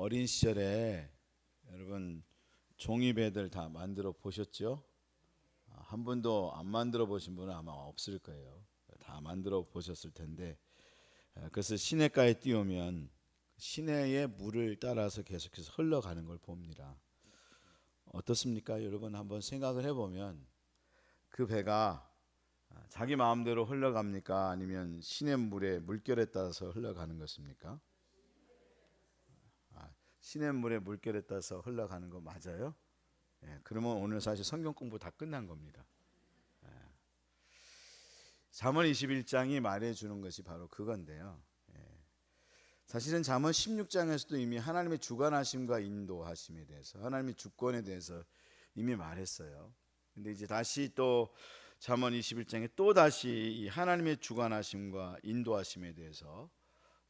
어린 시절에 여러분 종이배들 다 만들어 보셨죠? 한 번도 안 만들어 보신 분은 아마 없을 거예요. 다 만들어 보셨을 텐데, 그래서 시냇가에 띄우면 시내의 물을 따라서 계속해서 흘러가는 걸 봅니다. 어떻습니까? 여러분 한번 생각을 해보면 그 배가 자기 마음대로 흘러갑니까? 아니면 시냇물의 물결에 따라서 흘러가는 것입니까? 시냇물의 물결에 따라서 흘러가는 거 맞아요? 그러면 오늘 사실 성경 공부 다 끝난 겁니다. 잠언 21장이 말해주는 것이 바로 그건데요. 사실은 잠언 16장에서도 이미 하나님의 주관하심과 인도하심에 대해서, 하나님의 주권에 대해서 이미 말했어요. 근데 이제 다시 또 잠언 21장에 또 다시 이 하나님의 주관하심과 인도하심에 대해서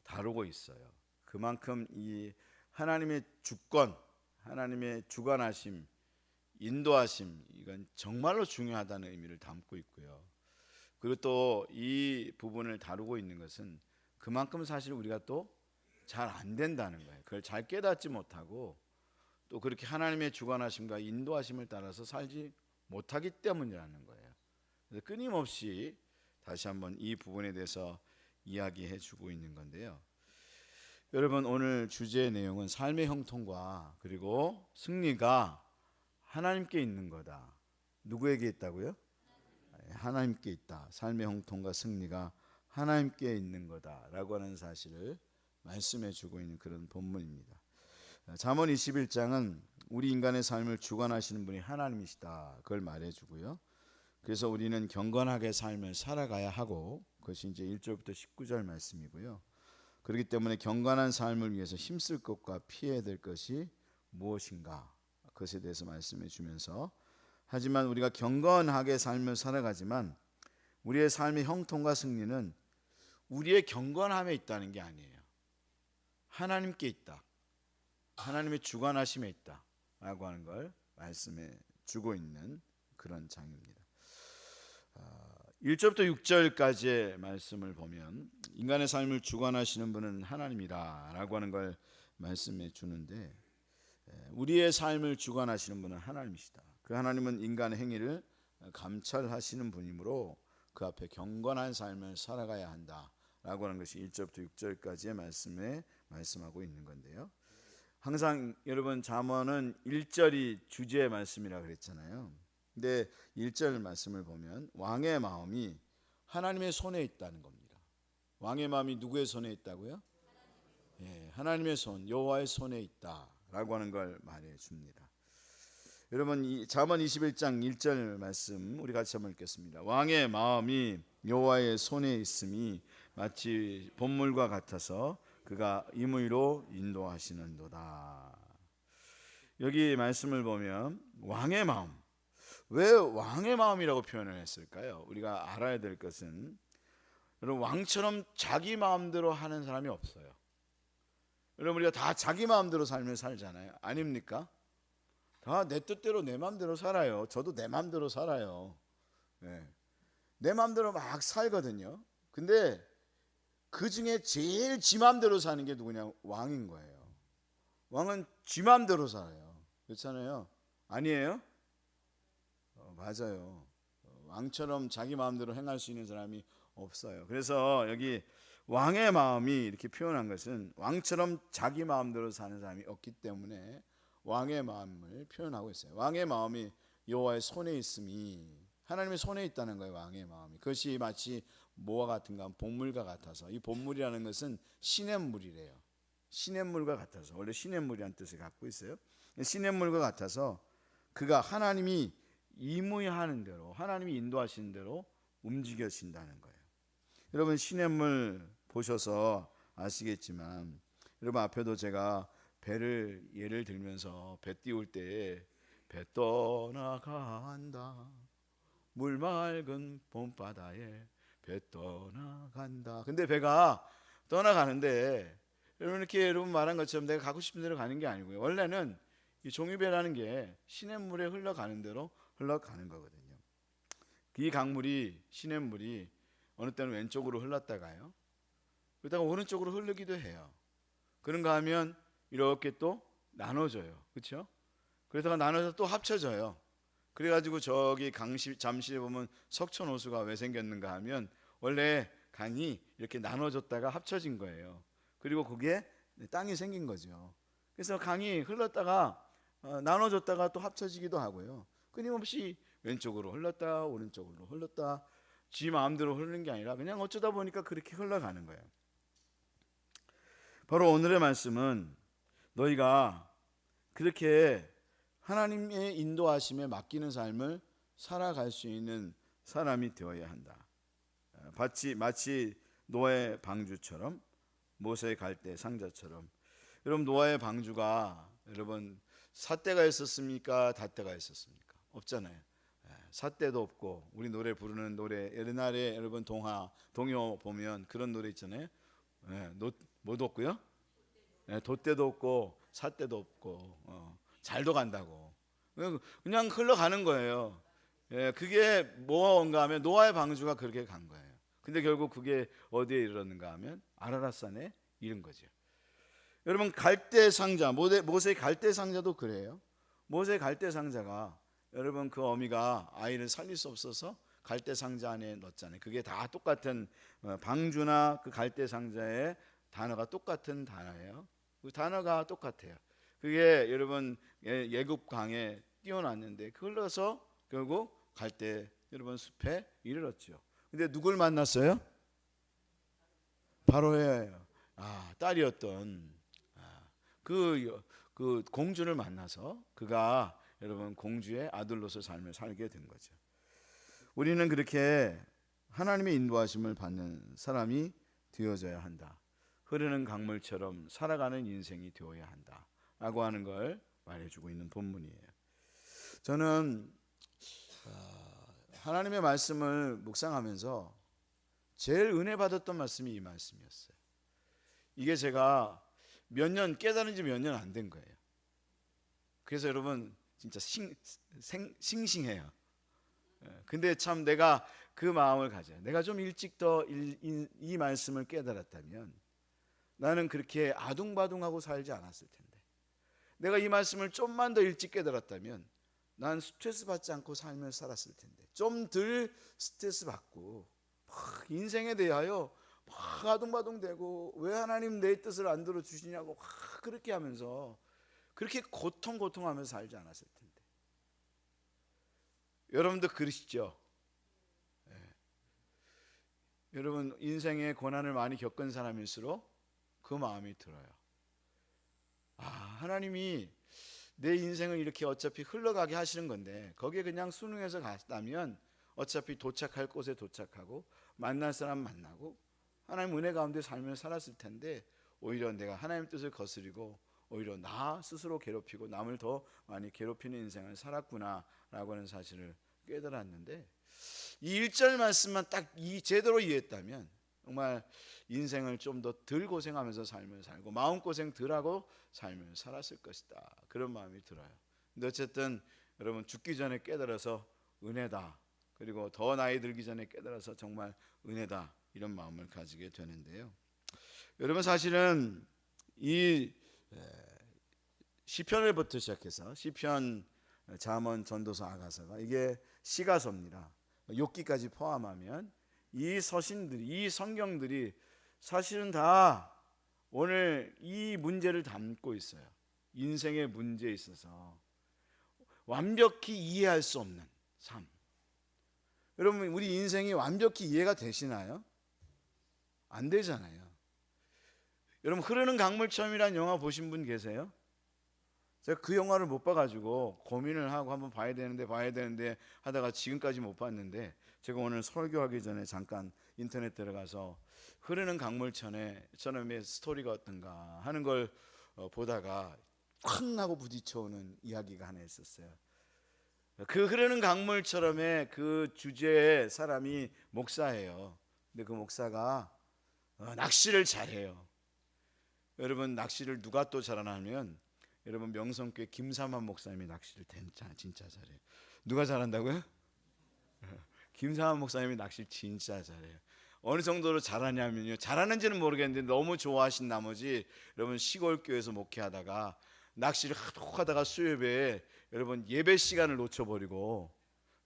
다루고 있어요. 그만큼 이 하나님의 주권, 하나님의 주관하심, 인도하심, 이건 정말로 중요하다는 의미를 담고 있고요. 그리고 또 이 부분을 다루고 있는 것은 그만큼 사실 우리가 또 잘 안 된다는 거예요. 그걸 잘 깨닫지 못하고 또 그렇게 하나님의 주관하심과 인도하심을 따라서 살지 못하기 때문이라는 거예요. 그래서 끊임없이 다시 한번 이 부분에 대해서 이야기해 주고 있는 건데요. 여러분 오늘 주제의 내용은 삶의 형통과 그리고 승리가 하나님께 있는 거다. 누구에게 있다고요? 하나님께 있다. 삶의 형통과 승리가 하나님께 있는 거다라고 하는 사실을 말씀해 주고 있는 그런 본문입니다. 잠언 21장은 우리 인간의 삶을 주관하시는 분이 하나님이시다. 그걸 말해 주고요. 그래서 우리는 경건하게 삶을 살아가야 하고, 그것이 이제 1절부터 19절 말씀이고요. 그렇기 때문에 경건한 삶을 위해서 힘쓸 것과 피해야 될 것이 무엇인가, 그것에 대해서 말씀해 주면서, 하지만 우리가 경건하게 삶을 살아가지만 우리의 삶의 형통과 승리는 우리의 경건함에 있다는 게 아니에요. 하나님께 있다. 하나님의 주관하심에 있다 라고 하는 걸 말씀해 주고 있는 그런 장입니다. 1절부터 6절까지의 말씀을 보면 인간의 삶을 주관하시는 분은 하나님이라 라고 하는 걸 말씀해 주는데, 우리의 삶을 주관하시는 분은 하나님이시다. 그 하나님은 인간의 행위를 감찰하시는 분이므로 그 앞에 경건한 삶을 살아가야 한다 라고 하는 것이 1절부터 6절까지의 말씀에 말씀하고 있는 건데요. 항상 여러분 잠언은 1절이 주제의 말씀이라 그랬잖아요. 근데 1절 말씀을 보면 왕의 마음이 하나님의 손에 있다는 겁니다. 왕의 마음이 누구의 손에 있다고요? 하나님의 손, 여호와의 손에 있다라고 하는 걸 말해 줍니다. 여러분 이 잠언 21장 1절 말씀 우리 같이 한번 읽겠습니다. 왕의 마음이 여호와의 손에 있음이 마치 봇물과 같아서 그가 임의로 인도하시는도다. 여기 말씀을 보면 왕의 마음, 왜 왕의 마음이라고 표현을 했을까요? 우리가 알아야 될 것은 여러분 왕처럼 자기 마음대로 하는 사람이 없어요. 여러분 우리가 다 자기 마음대로 삶을 살잖아요. 아닙니까? 다 내 뜻대로 내 마음대로 살아요. 저도 내 마음대로 살아요. 내 마음대로 막 살거든요. 근데 그 중에 제일 지 마음대로 사는 게 누구냐? 왕인 거예요. 왕은 지 마음대로 살아요. 그렇잖아요. 아니에요? 맞아요. 왕처럼 자기 마음대로 행할 수 있는 사람이 없어요. 그래서 여기 왕의 마음이 이렇게 표현한 것은 왕처럼 자기 마음대로 사는 사람이 없기 때문에 왕의 마음을 표현하고 있어요. 왕의 마음이 여호와의 손에 있음이 하나님의 손에 있다는 거예요. 왕의 마음이. 그것이 마치 뭐와 같은가? 봇물과 같아서. 이 봇물이라는 것은 시냇물이래요. 시냇물과 같아서. 원래 시냇물이라는 뜻을 갖고 있어요. 시냇물과 같아서 그가 하나님이 임의하는 대로, 하나님이 인도하시는 대로 움직여진다는 거예요. 여러분 시냇물 보셔서 아시겠지만, 여러분 앞에도 제가 배를 예를 들면서 배 띄울 때 배 떠나간다 물 맑은 봄바다에 배 떠나간다. 근데 배가 떠나가는데 여러분 이렇게 여러분 말한 것처럼 내가 가고 싶은 대로 가는 게 아니고요. 원래는 이 종이배라는 게 시냇물에 흘러가는 대로 흘러가는 거거든요. 이 강물이 시냇물이 어느 때는 왼쪽으로 흘렀다가요, 그러다가 오른쪽으로 흐르기도 해요. 그런가 하면 이렇게 또 나눠져요. 그렇죠? 그러다가 나눠서 또 합쳐져요. 그래가지고 저기 잠실에 보면 석촌호수가 왜 생겼는가 하면 원래 강이 이렇게 나눠졌다가 합쳐진 거예요. 그리고 그게 땅이 생긴 거죠. 그래서 강이 흘렀다가 나눠졌다가 또 합쳐지기도 하고요. 끊임없이 왼쪽으로 흘렀다 오른쪽으로 흘렀다 지 마음대로 흐르는 게 아니라 그냥 어쩌다 보니까 그렇게 흘러가는 거예요. 바로 오늘의 말씀은 너희가 그렇게 하나님의 인도하심에 맡기는 삶을 살아갈 수 있는 사람이 되어야 한다. 마치 노아의 방주처럼, 모세의 갈대 상자처럼. 여러분, 노아의 방주가 여러분 삿대가 있었습니까? 닷대가 있었습니까? 없잖아요. 삿대도 없고, 우리 노래 부르는 노래 옛날에 여러분 동요 보면 그런 노래 있잖아요. 뭐도 없고요. 돛대도 없고 삿대도 없고 잘도 간다고 그냥 흘러가는 거예요. 그게 뭔가 하면 노아의 방주가 그렇게 간 거예요. 근데 결국 그게 어디에 이르렀는가 하면 아라랏산에 이른 거죠. 여러분, 갈대 상자, 모세의 갈대 상자도 그래요. 모세의 갈대 상자가 여러분 그 어미가 아이를 살릴 수 없어서 갈대 상자 안에 넣었잖아요. 그게 다 똑같은 방주나 그 갈대 상자의 단어가 똑같은 단어예요. 그 단어가 똑같아요. 그게 여러분 예굽 강에 띄워놨는데 흘러서 결국 갈대 여러분 숲에 이르렀죠. 근데 누굴 만났어요? 바로의 딸이었던 그 공주를 만나서 그가 여러분 공주의 아들로서 삶을 살게 된 거죠. 우리는 그렇게 하나님의 인도하심을 받는 사람이 되어져야 한다. 흐르는 강물처럼 살아가는 인생이 되어야 한다 라고 하는 걸 말해주고 있는 본문이에요. 저는 하나님의 말씀을 묵상하면서 제일 은혜 받았던 말씀이 이 말씀이었어요. 이게 제가 깨달은 지 몇 년 안 된 거예요. 그래서 여러분 진짜 싱싱해요. 근데 참 내가 그 마음을 가져요. 내가 좀 일찍 더 이 말씀을 깨달았다면 나는 그렇게 아둥바둥하고 살지 않았을 텐데, 내가 이 말씀을 좀만 더 일찍 깨달았다면 난 스트레스 받지 않고 삶을 살았을 텐데, 좀 덜 스트레스 받고 막 인생에 대하여 막 아둥바둥대고 왜 하나님 내 뜻을 안 들어주시냐고 막 그렇게 하면서 그렇게 고통하면서 살지 않았을 텐데. 여러분도 그러시죠? 여러분 인생의 고난을 많이 겪은 사람일수록 그 마음이 들어요. 하나님이 내 인생을 이렇게 어차피 흘러가게 하시는 건데 거기에 그냥 순응해서 갔다면 어차피 도착할 곳에 도착하고 만날 사람 만나고 하나님 은혜 가운데 삶을 살았을 텐데, 오히려 내가 하나님 뜻을 거스리고 오히려 나 스스로 괴롭히고 남을 더 많이 괴롭히는 인생을 살았구나 라고 하는 사실을 깨달았는데, 이 1절 말씀만 딱 제대로 이해했다면 정말 인생을 좀 더 덜 고생하면서 삶을 살고 마음고생 덜 하고 삶을 살았을 것이다, 그런 마음이 들어요. 근데 어쨌든 여러분 죽기 전에 깨달아서 은혜다, 그리고 더 나이 들기 전에 깨달아서 정말 은혜다, 이런 마음을 가지게 되는데요. 여러분 사실은 이 시편을부터 시작해서 시편, 잠언, 전도서, 아가서가 이게 시가서입니다. 욥기까지 포함하면 이 서신들이, 이 성경들이 사실은 다 오늘 이 문제를 담고 있어요. 인생의 문제에 있어서 완벽히 이해할 수 없는 삶. 여러분 우리 인생이 완벽히 이해가 되시나요? 안 되잖아요. 여러분 흐르는 강물처럼이라는 영화 보신 분 계세요? 제가 그 영화를 못 봐가지고 고민을 하고 한번 봐야 되는데 하다가 지금까지 못 봤는데, 제가 오늘 설교하기 전에 잠깐 인터넷 들어가서 흐르는 강물처럼의 스토리가 어떤가 하는 걸 보다가 쾅 하고 부딪혀오는 이야기가 하나 있었어요. 그 흐르는 강물처럼의 그 주제의 사람이 목사예요. 근데 그 목사가 낚시를 잘해요. 여러분 낚시를 누가 또 잘하냐면 여러분 명성교회 김삼환 목사님이 낚시를 진짜 잘해요. 누가 잘한다고요? 김삼환 목사님이 낚시를 진짜 잘해요. 어느 정도로 잘하냐면요, 잘하는지는 모르겠는데 너무 좋아하신 나머지 여러분 시골 교회에서 목회하다가 낚시를 하도 하다가 수요예배에 여러분 예배 시간을 놓쳐버리고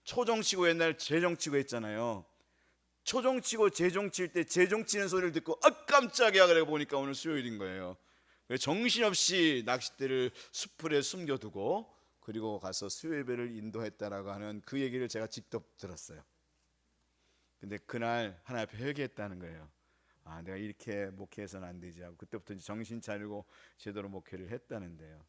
초종치고 옛날 재종치고 했잖아요. 초종치고 재종칠 때 재종치는 소리를 듣고 깜짝이야 그래 보니까 오늘 수요일인 거예요. 그래서 정신없이 낚싯대를 숯불에 숨겨두고 그리고 가서 수요예배를 인도했다라고 하는 그 얘기를 제가 직접 들었어요. 근데 그날 하나님 앞에 회개했다는 거예요. 아, 내가 이렇게 목회해서는 안 되지 하고 그때부터 이제 정신 차리고 제대로 목회를 했다는데요.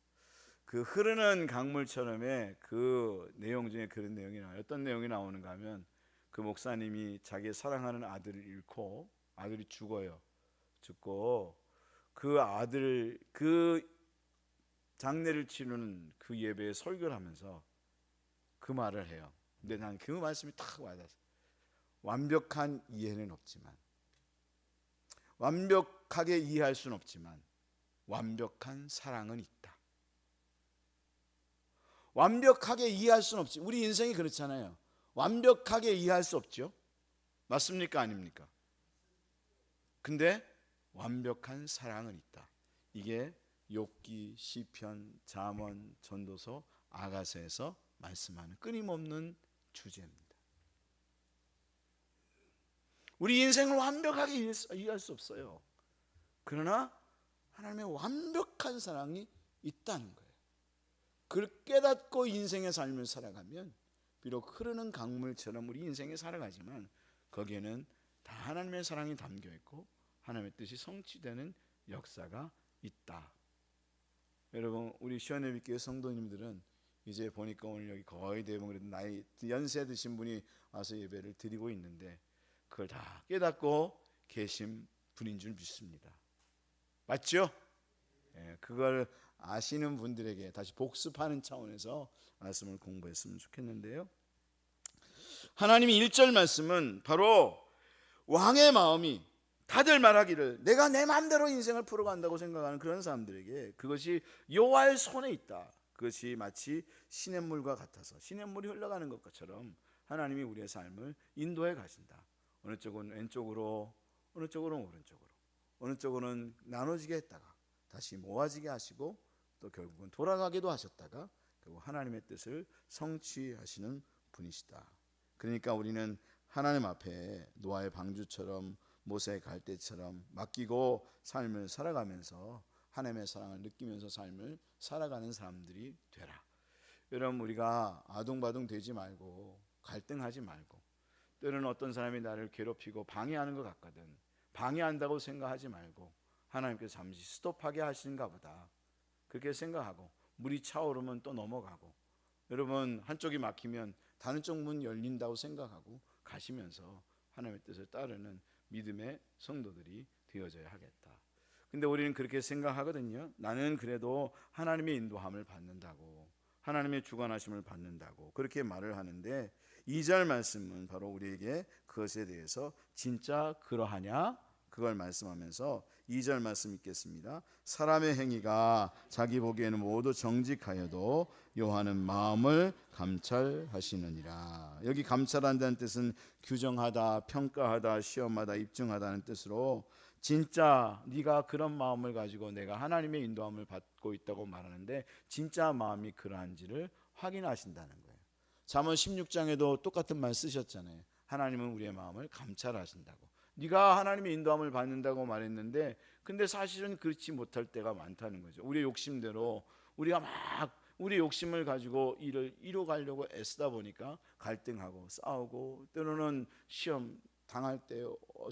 그 흐르는 강물처럼의 그 내용 중에 그런 내용이 나와요. 어떤 내용이 나오는가 하면 그 목사님이 자기 사랑하는 아들을 잃고 아들이 죽어요. 죽고 그 아들 그 장례를 치르는 그 예배에 설교를 하면서 그 말을 해요. 근데 난 그 말씀이 탁 와닿았어요. 완벽한 이해는 없지만, 완벽하게 이해할 수는 없지만 완벽한 사랑은 있다. 완벽하게 이해할 수는 없지. 우리 인생이 그렇잖아요. 완벽하게 이해할 수 없죠. 맞습니까? 아닙니까? 근데 완벽한 사랑은 있다. 이게 욥기, 시편, 잠언, 전도서, 아가서에서 말씀하는 끊임없는 주제입니다. 우리 인생을 완벽하게 이해할 수 없어요. 그러나 하나님의 완벽한 사랑이 있다는 거예요. 그걸 깨닫고 인생의 삶을 살아가면 비록 흐르는 강물처럼 우리 인생에 살아가지만 거기에는 다 하나님의 사랑이 담겨 있고 하나님의 뜻이 성취되는 역사가 있다. 여러분, 우리 시원예비교회 성도님들은 이제 보니까 오늘 여기 거의 대부분 그래도 나이 연세 드신 분이 와서 예배를 드리고 있는데 그걸 다 깨닫고 계신 분인 줄 믿습니다. 맞죠? 그걸 아시는 분들에게 다시 복습하는 차원에서 말씀을 공부했으면 좋겠는데요. 하나님이 1절 말씀은 바로 왕의 마음이 다들 말하기를 내가 내 마음대로 인생을 풀어간다고 생각하는 그런 사람들에게 그것이 여호와의 손에 있다. 그것이 마치 시냇물과 같아서 시냇물이 흘러가는 것처럼 하나님이 우리의 삶을 인도해 가신다. 어느 쪽은 왼쪽으로, 어느 쪽으로는 오른쪽으로, 어느 쪽으로는 나눠지게 했다가 다시 모아지게 하시고 또 결국은 돌아가기도 하셨다가 결국 하나님의 뜻을 성취하시는 분이시다. 그러니까 우리는 하나님 앞에 노아의 방주처럼 모세의 갈대처럼 맡기고 삶을 살아가면서 하나님의 사랑을 느끼면서 삶을 살아가는 사람들이 되라. 여러분, 우리가 아둥바둥 되지 말고 갈등하지 말고 때로는 어떤 사람이 나를 괴롭히고 방해하는 것 같거든 방해한다고 생각하지 말고 하나님께서 잠시 스톱하게 하시는가 보다 그렇게 생각하고 물이 차오르면 또 넘어가고 여러분 한쪽이 막히면 다른 쪽 문 열린다고 생각하고 가시면서 하나님의 뜻을 따르는 믿음의 성도들이 되어져야 하겠다. 근데 우리는 그렇게 생각하거든요. 나는 그래도 하나님의 인도함을 받는다고 하나님의 주관하심을 받는다고 그렇게 말을 하는데 2절 말씀은 바로 우리에게 그것에 대해서 진짜 그러하냐 그걸 말씀하면서 2절 말씀 읽겠습니다. 사람의 행위가 자기 보기에는 모두 정직하여도 여호와는 마음을 감찰하시느니라. 여기 감찰한다는 뜻은 규정하다, 평가하다, 시험하다, 입증하다는 뜻으로 진짜 네가 그런 마음을 가지고 내가 하나님의 인도함을 받고 있다고 말하는데 진짜 마음이 그러한지를 확인하신다는 거예요. 잠언 16장에도 똑같은 말 쓰셨잖아요. 하나님은 우리의 마음을 감찰하신다고. 네가 하나님의 인도함을 받는다고 말했는데 근데 사실은 그렇지 못할 때가 많다는 거죠. 우리의 욕심대로 우리가 막 우리의 욕심을 가지고 일을 이뤄가려고 애쓰다 보니까 갈등하고 싸우고 때로는 시험 당할 때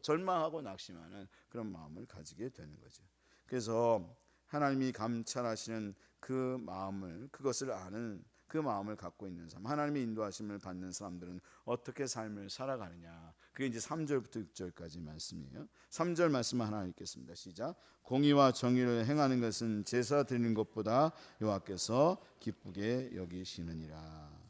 절망하고 낙심하는 그런 마음을 가지게 되는 거죠. 그래서 하나님이 감찰하시는 그 마음을 그것을 아는 그 마음을 갖고 있는 사람 하나님의 인도하심을 받는 사람들은 어떻게 삶을 살아가느냐 그게 이제 3절부터 6절까지 말씀이에요. 3절 말씀을 하나 읽겠습니다. 시작. 공의와 정의를 행하는 것은 제사 드리는 것보다 여호와께서 기쁘게 여기시느니라.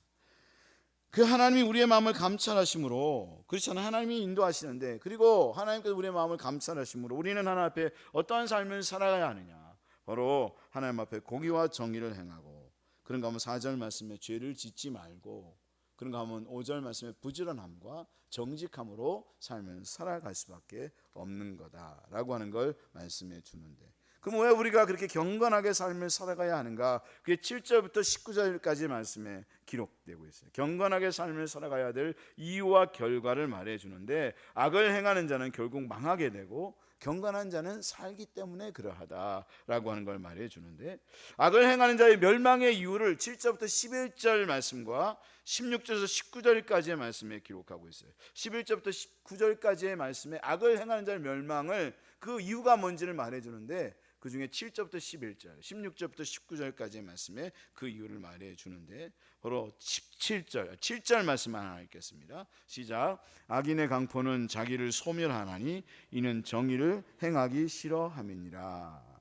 그 하나님이 우리의 마음을 감찰하심으로 그렇잖아요. 하나님이 인도하시는데 그리고 하나님께서 우리의 마음을 감찰하심으로 우리는 하나님 앞에 어떠한 삶을 살아가야 하느냐 바로 하나님 앞에 공의와 정의를 행하고 그런가 하면 4절 말씀에 죄를 짓지 말고 그런가 하면 5절 말씀에 부지런함과 정직함으로 삶을 살아갈 수밖에 없는 거다라고 하는 걸 말씀해 주는데, 그럼 왜 우리가 그렇게 경건하게 삶을 살아가야 하는가? 그게 7절부터 19절까지 말씀에 기록되고 있어요. 경건하게 삶을 살아가야 될 이유와 결과를 말해 주는데, 악을 행하는 자는 결국 망하게 되고 경건한 자는 살기 때문에 그러하다라고 하는 걸 말해 주는데, 악을 행하는 자의 멸망의 이유를 7절부터 11절 말씀과 16절에서 19절까지의 말씀에 기록하고 있어요. 11절부터 19절까지의 말씀에 악을 행하는 자의 멸망을, 그 이유가 뭔지를 말해 주는데, 그 중에 7절부터 11절, 16절부터 19절까지의 말씀에 그 이유를 말해 주는데, 바로 7절 말씀 하나 읽겠습니다. 시작. 악인의 강포는 자기를 소멸하나니 이는 정의를 행하기 싫어함이니라.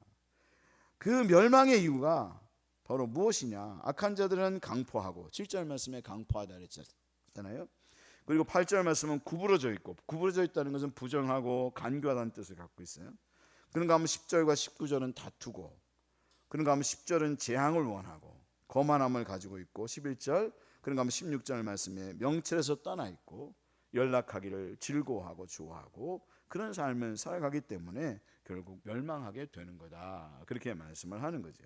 그 멸망의 이유가 바로 무엇이냐? 악한 자들은 강포하고, 7절 말씀에 강포하다 그랬잖아요. 그리고 8절 말씀은 구부러져 있고, 구부러져 있다는 것은 부정하고 간교하다는 뜻을 갖고 있어요. 그런가 하면 10절과 19절은 다투고, 그런가 하면 10절은 재앙을 원하고 거만함을 가지고 있고, 11절 그런가 하면 16절 말씀에 명철에서 떠나 있고 연락하기를 즐거워하고 좋아하고 그런 삶을 살아가기 때문에 결국 멸망하게 되는 거다, 그렇게 말씀을 하는 거죠.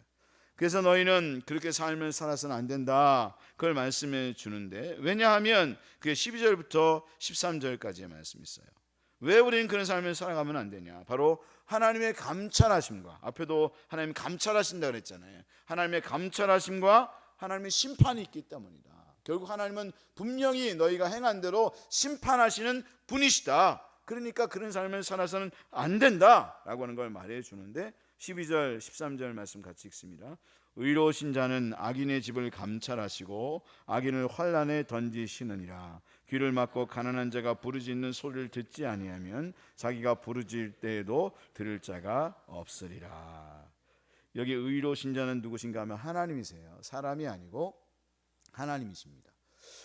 그래서 너희는 그렇게 삶을 살아서는 안 된다, 그걸 말씀해 주는데, 왜냐하면 그게 12절부터 13절까지의 말씀이 있어요. 왜 우리는 그런 삶을 살아가면 안 되냐? 바로 하나님의 감찰하심과, 앞에도 하나님 감찰하신다 그랬잖아요. 하나님의 감찰하심과 하나님의 심판이 있기 때문이다. 결국 하나님은 분명히 너희가 행한 대로 심판하시는 분이시다. 그러니까 그런 삶을 살아서는 안 된다라고 하는 걸 말해 주는데, 12절 13절 말씀 같이 읽습니다. 의로우신 자는 악인의 집을 감찰하시고 악인을 환난에 던지시느니라. 귀를 막고 가난한 자가 부르짖는 소리를 듣지 아니하면 자기가 부르짖을 때에도 들을 자가 없으리라. 여기 의로우신 자는 누구신가 하면 하나님이세요. 사람이 아니고 하나님이십니다.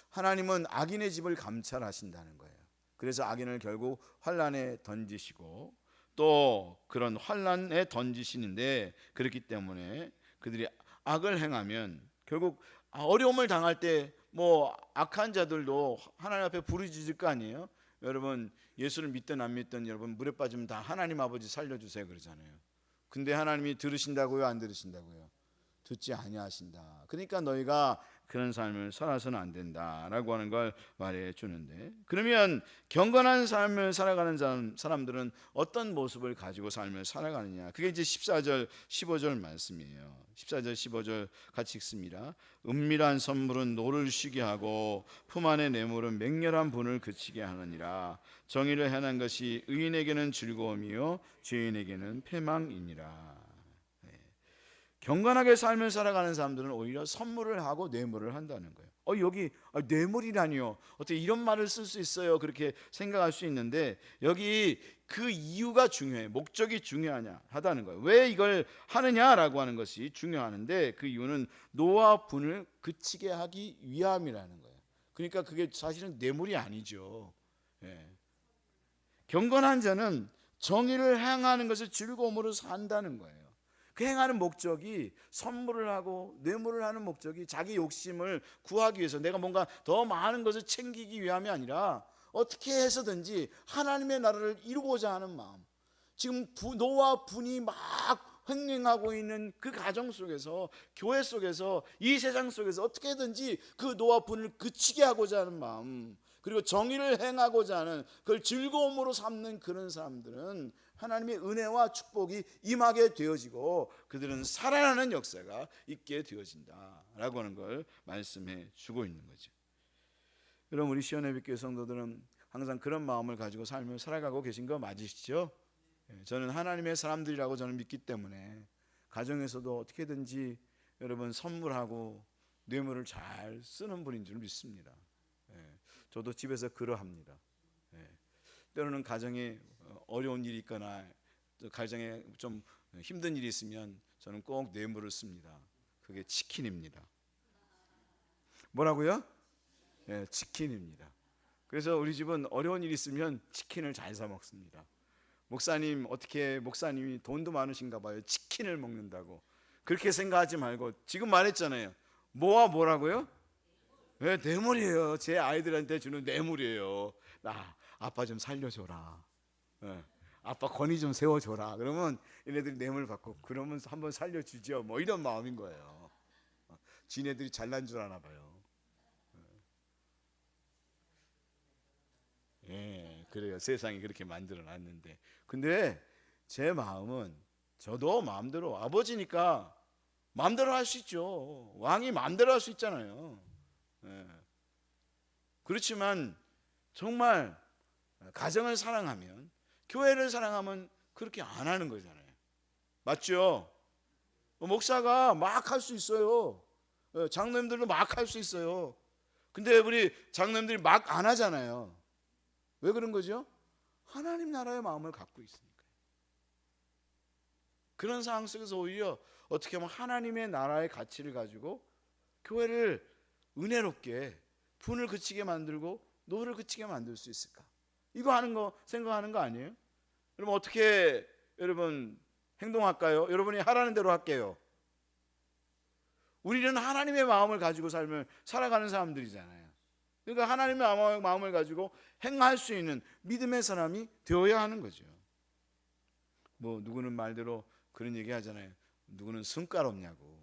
하나님은 악인의 집을 감찰하신다는 거예요. 그래서 악인을 결국 환난에 던지시고 또 그런 환난에 던지시는데, 그렇기 때문에 그들이 악을 행하면 결국 어려움을 당할 때 뭐 악한 자들도 하나님 앞에 부르짖을 거 아니에요. 여러분, 예수를 믿든 안 믿든 여러분 물에 빠지면 다 하나님 아버지 살려주세요 그러잖아요. 근데 하나님이 들으신다고요, 안 들으신다고요? 듣지 아니하신다. 그러니까 너희가 그런 삶을 살아서는 안 된다라고 하는 걸 말해 주는데, 그러면 경건한 삶을 살아가는 사람들은 어떤 모습을 가지고 삶을 살아가느냐? 그게 이제 14절 15절 말씀이에요. 14절 15절 같이 읽습니다. 은밀한 선물은 노를 쉬게 하고 품 안의 뇌물은 맹렬한 분을 그치게 하느니라. 정의를 행한 것이 의인에게는 즐거움이요 죄인에게는 패망이니라. 경건하게 삶을 살아가는 사람들은 오히려 선물을 하고 뇌물을 한다는 거예요. 여기 뇌물이라니요, 어떻게 이런 말을 쓸 수 있어요? 그렇게 생각할 수 있는데, 여기 그 이유가 중요해요. 목적이 중요하다는 거예요. 왜 이걸 하느냐라고 하는 것이 중요하는데, 그 이유는 노와 분을 그치게 하기 위함이라는 거예요. 그러니까 그게 사실은 뇌물이 아니죠. 경건한 자는 정의를 행하는 것을 즐거움으로 산다는 거예요. 그 행하는 목적이, 선물을 하고 뇌물을 하는 목적이 자기 욕심을 구하기 위해서, 내가 뭔가 더 많은 것을 챙기기 위함이 아니라 어떻게 해서든지 하나님의 나라를 이루고자 하는 마음. 지금 노와 분이 막 횡행하고 있는 그 가정 속에서, 교회 속에서, 이 세상 속에서 어떻게든지 그 노와 분을 그치게 하고자 하는 마음, 그리고 정의를 행하고자 하는, 그걸 즐거움으로 삼는 그런 사람들은 하나님의 은혜와 축복이 임하게 되어지고 그들은 살아나는 역사가 있게 되어진다라고 하는 걸 말씀해 주고 있는 거죠. 여러분, 우리 시온예비교회 성도들은 항상 그런 마음을 가지고 삶을 살아가고 계신 거 맞으시죠? 저는 하나님의 사람들이라고 저는 믿기 때문에 가정에서도 어떻게든지 여러분 선물하고 뇌물을 잘 쓰는 분인 줄 믿습니다. 저도 집에서 그러합니다. 때로는 가정에 어려운 일이 있거나 가정에 좀 힘든 일이 있으면 저는 꼭 뇌물을 씁니다. 그게 치킨입니다. 뭐라고요? 치킨입니다. 그래서 우리 집은 어려운 일이 있으면 치킨을 잘 사 먹습니다. 목사님, 어떻게 목사님이 돈도 많으신가 봐요. 치킨을 먹는다고. 그렇게 생각하지 말고 지금 말했잖아요. 뭐와 뭐라고요? 예, 뇌물이에요. 제 아이들한테 주는 뇌물이에요. 나 아빠 좀 살려줘라. 예, 아빠 권위 좀 세워줘라. 그러면 얘네들이 뇌물 받고 그러면 한번 살려주죠. 뭐 이런 마음인 거예요. 지네들이 잘난 줄 아나 봐요. 예, 그래요. 세상이 그렇게 만들어 놨는데. 근데 제 마음은 저도 마음대로 아버지니까 마음대로 할 수 있죠. 왕이 마음대로 할 수 있잖아요. 예. 그렇지만 정말 가정을 사랑하면, 교회를 사랑하면 그렇게 안 하는 거잖아요. 맞죠? 목사가 막 할 수 있어요. 장로님들도 막 할 수 있어요. 근데 우리 장로님들이 막 안 하잖아요. 왜 그런 거죠? 하나님 나라의 마음을 갖고 있으니까. 그런 상황 속에서 오히려 어떻게 하면 하나님의 나라의 가치를 가지고 교회를 은혜롭게 분을 그치게 만들고 노를 그치게 만들 수 있을까? 이거 하는 거 생각하는 거 아니에요? 여러분 어떻게 여러분 행동할까요? 여러분이 하라는 대로 할게요. 우리는 하나님의 마음을 가지고 삶을 살아가는 사람들이잖아요. 그러니까 하나님의 마음을 가지고 행할 수 있는 믿음의 사람이 되어야 하는 거죠. 뭐 누구는 말대로 그런 얘기 하잖아요. 누구는 성깔 없냐고.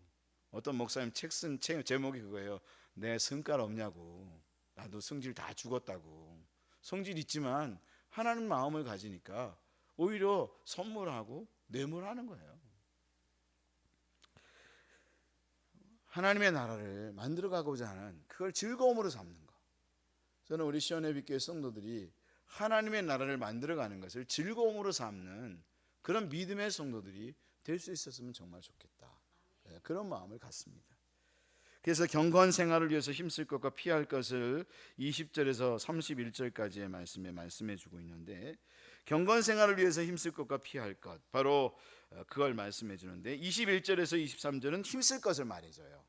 어떤 목사님 책 쓴 제목이 그거예요. 내 성깔 없냐고. 나도 성질 다 죽었다고. 성질 있지만 하나님 마음을 가지니까 오히려 선물하고 뇌물하는 거예요. 하나님의 나라를 만들어가고자 하는 그걸 즐거움으로 삼는 거. 저는 우리 시온의 빛교회 성도들이 하나님의 나라를 만들어가는 것을 즐거움으로 삼는 그런 믿음의 성도들이 될 수 있었으면 정말 좋겠다. 그런 마음을 갖습니다. 그래서 경건 생활을 위해서 힘쓸 것과 피할 것을 20절에서 31절까지의 말씀에 말씀해 주고 있는데, 경건 생활을 위해서 힘쓸 것과 피할 것, 바로 그걸 말씀해 주는데 21절에서 23절은 힘쓸 것을 말해줘요.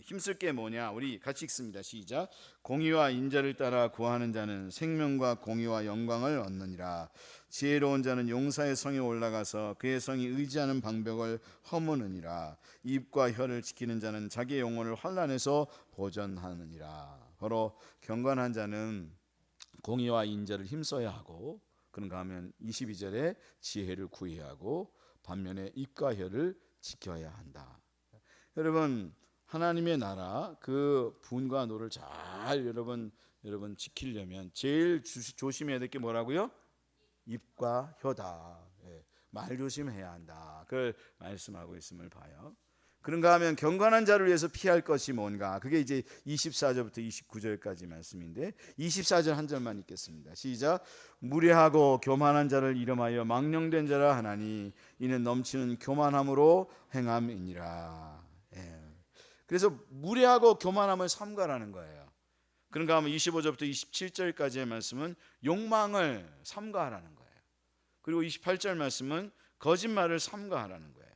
힘쓸 게 뭐냐? 우리 같이 읽습니다. 시작. 공의와 인자를 따라 구하는 자는 생명과 공의와 영광을 얻느니라. 지혜로운 자는 용사의 성에 올라가서 그의 성이 의지하는 방벽을 허무느니라. 입과 혀를 지키는 자는 자기의 영혼을 환난에서 보전하느니라. 바로 경건한 자는 공의와 인자를 힘써야 하고, 그런가 하면 22절에 지혜를 구해야 하고, 반면에 입과 혀를 지켜야 한다. 여러분 하나님의 나라 그 분과 노를 잘 여러분 지키려면 제일 조심해야 될 게 뭐라고요? 입과 혀다. 말 조심해야 한다. 그걸 말씀하고 있음을 봐요. 그런가 하면 경건한 자를 위해서 피할 것이 뭔가? 그게 이제 24절부터 29절까지 말씀인데 24절 한 절만 읽겠습니다. 시작. 무례하고 교만한 자를 이름하여 망령된 자라 하나니 이는 넘치는 교만함으로 행함이니라. 그래서 무례하고 교만함을 삼가라는 거예요. 그런가 하면 25절부터 27절까지의 말씀은 욕망을 삼가하라는 거예요. 그리고 28절 말씀은 거짓말을 삼가하라는 거예요.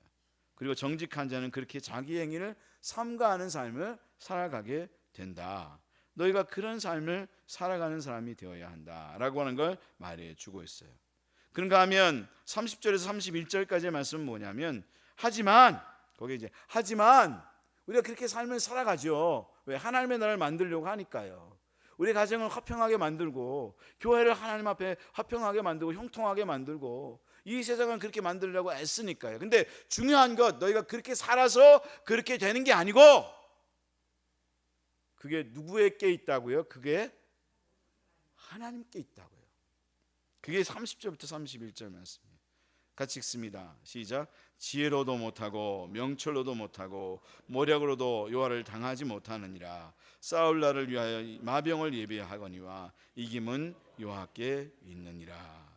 그리고 정직한 자는 그렇게 자기 행위를 삼가하는 삶을 살아가게 된다. 너희가 그런 삶을 살아가는 사람이 되어야 한다라고 하는 걸 말해주고 있어요. 그런가 하면 30절에서 31절까지의 말씀은 뭐냐면 하지만 거기 이제 하지만 우리가 그렇게 삶을 살아가죠. 왜? 하나님의 나라를 만들려고 하니까요. 우리 가정을 화평하게 만들고 교회를 하나님 앞에 화평하게 만들고 형통하게 만들고 이 세상을 그렇게 만들려고 애쓰니까요. 근데 중요한 것, 너희가 그렇게 살아서 그렇게 되는 게 아니고 그게 누구에게 있다고요? 그게 하나님께 있다고요. 그게 30절부터 31절 말씀이에요. 같이 읽습니다. 시작. 지혜로도 못하고 명철로도 못하고 모략으로도 요한을 당하지 못하느니라. 싸울 날을 위하여 마병을 예비하거니와 이김은 여호와께 있느니라.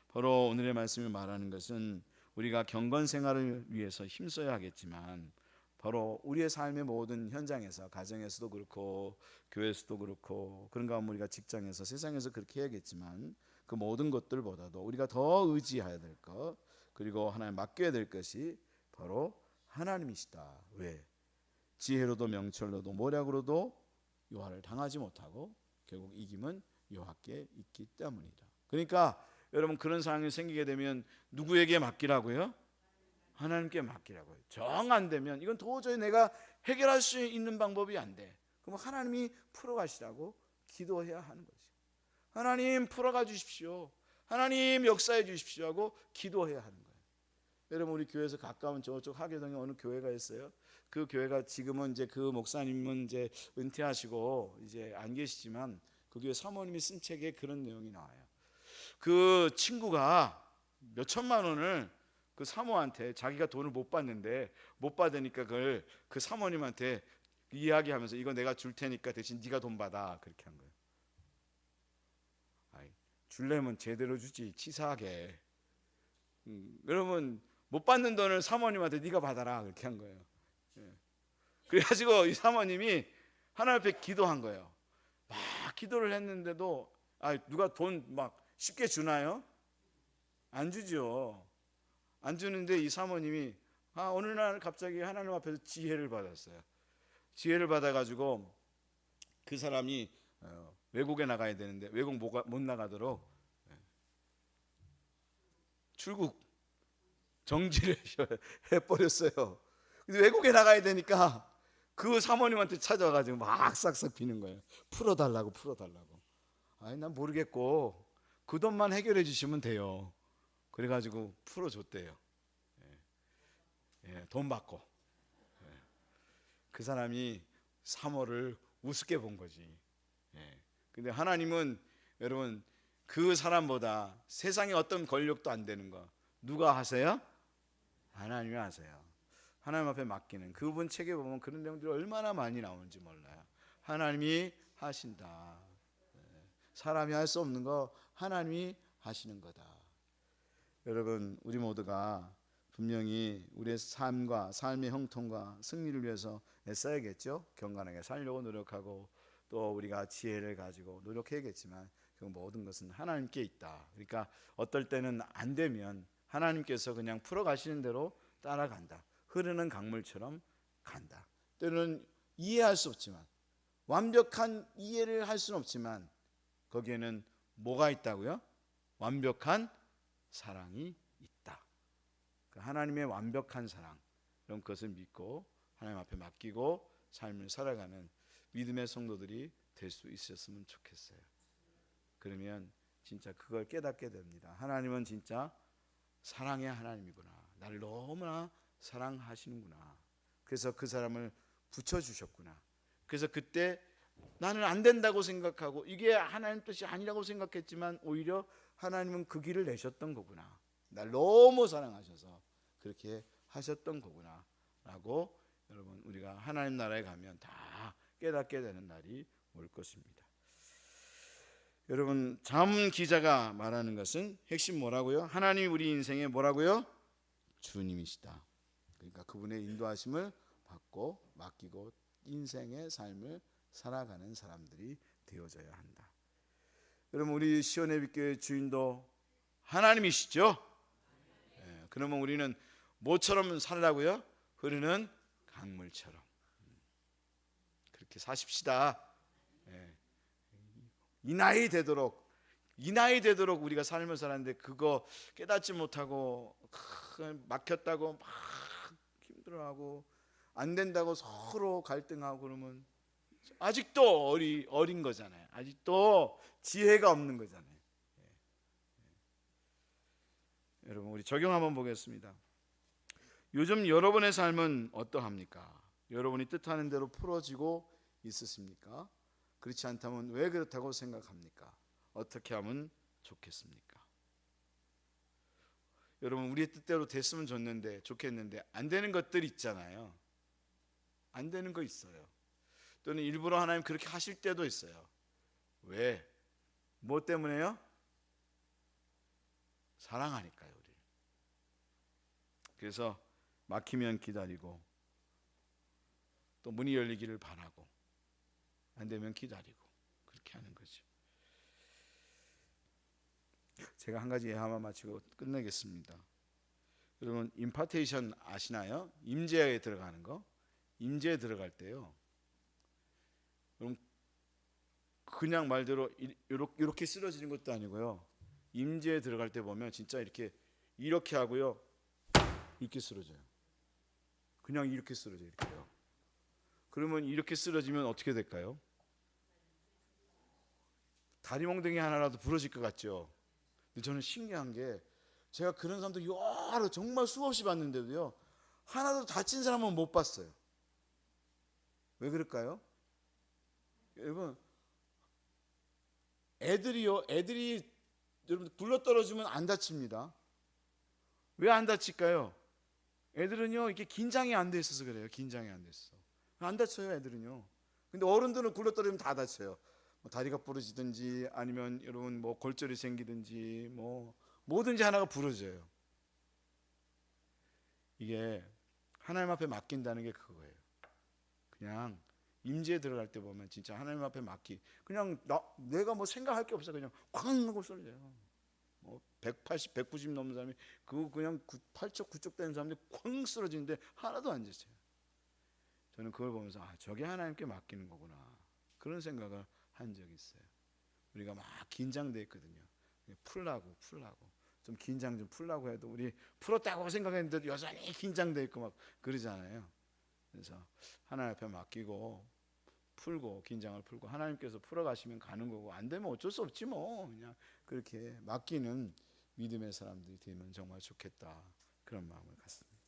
바로 오늘의 말씀이 말하는 것은 우리가 경건 생활을 위해서 힘써야 하겠지만 바로 우리의 삶의 모든 현장에서, 가정에서도 그렇고 교회에서도 그렇고 그런가 하면 우리가 직장에서, 세상에서 그렇게 해야겠지만 그 모든 것들보다도 우리가 더 의지해야 될 것, 그리고 하나님 맡겨야 될 것이 바로 하나님이시다. 왜? 지혜로도 명철로도 모략으로도 요한을 당하지 못하고 결국 이김은 여호와께 있기 때문이다. 그러니까 여러분 그런 상황이 생기게 되면 누구에게 맡기라고요? 하나님께 맡기라고요. 정 안 되면 이건 도저히 내가 해결할 수 있는 방법이 안 돼. 그럼 하나님이 풀어가시라고 기도해야 하는 거죠. 하나님 풀어가 주십시오, 하나님 역사해 주십시오 하고 기도해야 하는 거예요. 여러분, 우리 교회에서 가까운 저쪽 하계동에 어느 교회가 있어요. 그 교회가 지금은 이제 그 목사님은 이제 은퇴하시고 이제 안 계시지만 그 교회 사모님이 쓴 책에 그런 내용이 나와요. 그 친구가 몇 천만 원을 그 사모한테, 자기가 돈을 못 받는데 못 받으니까 그걸 그 사모님한테 이야기하면서 이거 내가 줄 테니까 대신 네가 돈 받아, 그렇게 한 거예요. 아이, 줄려면 제대로 주지, 치사하게. 여러분, 못 받는 돈을 사모님한테 네가 받아라, 그렇게 한 거예요. 그래가지고 이 사모님이 하나님 앞에 기도한 거예요. 막 기도를 했는데도 누가 돈 막 쉽게 주나요? 안 주죠. 안 주는데 이 사모님이 어느 날 갑자기 하나님 앞에서 지혜를 받았어요. 지혜를 받아가지고 그 사람이 외국에 나가야 되는데 외국 못 나가도록 출국 정지를 해버렸어요. 근데 외국에 나가야 되니까 그 사모님한테 찾아와가지고 막 싹싹 비는 거예요. 풀어달라고. 난 모르겠고 그 돈만 해결해 주시면 돼요. 그래가지고 풀어줬대요. 돈 받고. 그 사람이 사모를 우습게 본 거지. 근데 하나님은 여러분, 그 사람보다 세상에 어떤 권력도 안 되는 거 누가 하세요? 하나님이 하세요. 하나님 앞에 맡기는, 그분 책에 보면 그런 내용들이 얼마나 많이 나오는지 몰라요. 하나님이 하신다. 사람이 할 수 없는 거 하나님이 하시는 거다. 여러분, 우리 모두가 분명히 우리의 삶과 삶의 형통과 승리를 위해서 애써야겠죠. 경건하게 살려고 노력하고 또 우리가 지혜를 가지고 노력해야겠지만 그 모든 것은 하나님께 있다. 그러니까 어떨 때는 안 되면 하나님께서 그냥 풀어가시는 대로 따라간다. 흐르는 강물처럼 간다. 때로는 이해할 수 없지만, 완벽한 이해를 할 수는 없지만 거기에는 뭐가 있다고요? 완벽한 사랑이 있다. 하나님의 완벽한 사랑, 그럼 그것을 믿고 하나님 앞에 맡기고 삶을 살아가는 믿음의 성도들이 될 수 있었으면 좋겠어요. 그러면 진짜 그걸 깨닫게 됩니다. 하나님은 진짜 사랑의 하나님이구나. 나를 너무나 사랑하시는구나. 그래서 그 사람을 붙여주셨구나. 그래서 그때 나는 안 된다고 생각하고 이게 하나님 뜻이 아니라고 생각했지만 오히려 하나님은 그 길을 내셨던 거구나. 날 너무 사랑하셔서 그렇게 하셨던 거구나 라고, 여러분, 우리가 하나님 나라에 가면 다 깨닫게 되는 날이 올 것입니다. 여러분, 잠언 기자가 말하는 것은 핵심 뭐라고요? 하나님이 우리 인생에 뭐라고요? 주님이시다. 그러니까 그분의 인도하심을 받고 맡기고 인생의 삶을 살아가는 사람들이 되어져야 한다. 여러분, 우리 시온의 빛교회 주인도 하나님이시죠? 그러면 우리는 뭐처럼 살라고요? 흐르는 강물처럼 그렇게 사십시다. 이 나이 되도록 우리가 삶을 살았는데 그거 깨닫지 못하고 막혔다고 막 힘들어하고 안 된다고 서로 갈등하고 그러면 아직도 어린 거잖아요. 아직도 지혜가 없는 거잖아요. 여러분, 우리 적용 한번 보겠습니다. 요즘 여러분의 삶은 어떠합니까? 여러분이 뜻하는 대로 풀어지고 있으십니까? 그렇지 않다면 왜 그렇다고 생각합니까? 어떻게 하면 좋겠습니까? 여러분, 우리의 뜻대로 됐으면 좋겠는데 안 되는 것들 있잖아요. 안 되는 거 있어요. 또는 일부러 하나님 그렇게 하실 때도 있어요. 왜? 뭐 때문에요? 사랑하니까요, 우리. 그래서 막히면 기다리고 또 문이 열리기를 바라고 안 되면 기다리고 그렇게 하는 거죠. 제가 한 가지 예화만 마치고 끝내겠습니다. 여러분, 임파테이션 아시나요? 임재에 들어가는 거. 임재에 들어갈 때요, 그럼 그냥 말대로 이렇게 쓰러지는 것도 아니고요. 임재에 들어갈 때 보면 진짜 이렇게 하고요, 이렇게 쓰러져요. 그냥 이렇게 쓰러져요. 이렇게요. 그러면 이렇게 쓰러지면 어떻게 될까요? 다리 몽둥이 하나라도 부러질 것 같죠. 근데 저는 신기한 게 제가 그런 사람도 여러 정말 수없이 봤는데도요 하나도 다친 사람은 못 봤어요. 왜 그럴까요? 여러분 애들이 여러분 굴러떨어지면 안 다칩니다. 왜 안 다칠까요? 애들은요 이게 긴장이 안 돼 있어서 그래요. 긴장이 안 됐어. 안 다쳐요 애들은요. 근데 어른들은 굴러떨어지면 다 다쳐요. 뭐 다리가 부러지든지 아니면 여러분 뭐 골절이 생기든지 뭐 뭐든지 하나가 부러져요. 이게 하나님 앞에 맡긴다는 게 그거예요. 그냥 임재에 들어갈 때 보면 진짜 하나님 앞에 그냥 내가 뭐 생각할 게 없어. 그냥 쾅 하고 쏠려요. 뭐 180, 190 넘는 사람이 그거 그냥 8쪽, 9쪽 되는 사람들이 쾅 쓰러지는데 하나도 안 지쳐요. 저는 그걸 보면서 저게 하나님께 맡기는 거구나. 그런 생각을 한 적이 있어요. 우리가 막 긴장돼 있거든요. 풀라고 좀 긴장 좀 풀라고 해도 우리 풀었다고 생각했는데 여전히 긴장돼 있고 막 그러잖아요. 그래서 하나님 앞에 맡기고 풀고 긴장을 풀고 하나님께서 풀어가시면 가는 거고 안 되면 어쩔 수 없지 뭐 그냥 그렇게 맡기는 믿음의 사람들이 되면 정말 좋겠다 그런 마음을 갖습니다.